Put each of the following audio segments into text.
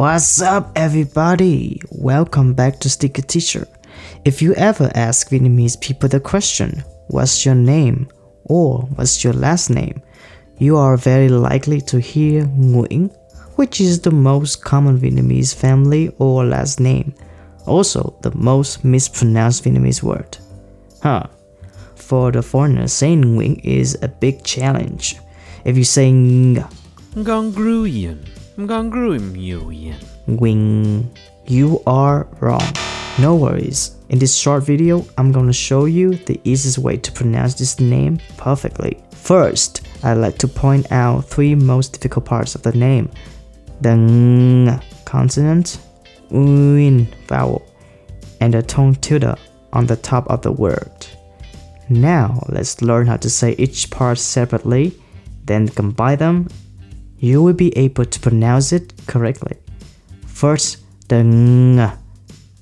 What's up everybody? Welcome back to Sticker Teacher. If you ever ask Vietnamese people the question, what's your name or what's your last name, you are very likely to hear Nguyen, which is the most common Vietnamese family or last name, also the most mispronounced Vietnamese word. For the foreigners, saying Nguyen is a big challenge. If you say NGUYệuN, Nguyen, you are wrong. No worries. In this short video, I'm gonna show you the easiest way to pronounce this name perfectly. First, I'd like to point out three most difficult parts of the name: the ng consonant, uin vowel, and the tongue tilde on the top of the word. Now, let's learn how to say each part separately, then combine them. You will be able to pronounce it correctly. First, the ng.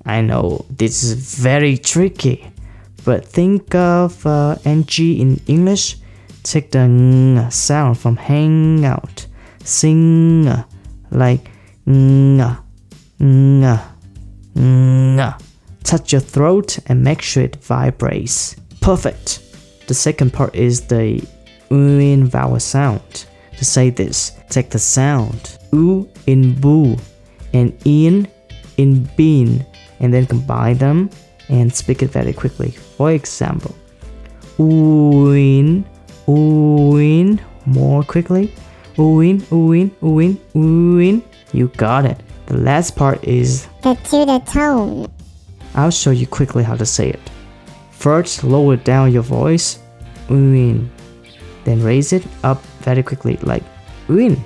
I know this is very tricky, but think of ng in English. Take the ng sound from hang out, sing, like ng, ng, ng. Touch your throat and make sure it vibrates. Perfect. The second part is the uin vowel sound. To say this, take the sound u in boo and in bean, and then combine them and speak it very quickly. For example, uin, uin, more quickly, uin, uin, uin, uin. You got it. The last part is the tilde tone. I'll show you quickly how to say it. First, lower down your voice, uin. Then raise it up very quickly, like uin,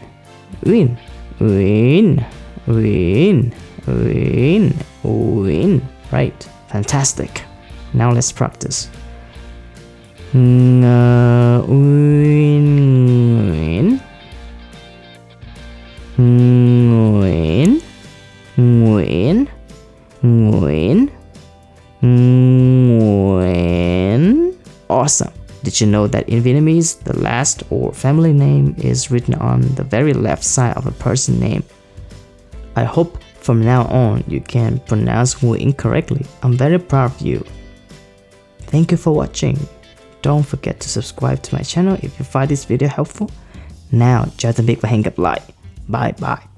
uin, uin, uin, uin, uin. Right, fantastic. Now let's practice. Uin, uin, uin, uin, uin, uin. Awesome. Did you know that in Vietnamese, the last or family name is written on the very left side of a person's name? I hope from now on you can pronounce Nguyen correctly. I'm very proud of you. Thank you for watching. Don't forget to subscribe to my channel if you find this video helpful. Now, chào tạm biệt và hẹn gặp lại. Bye bye.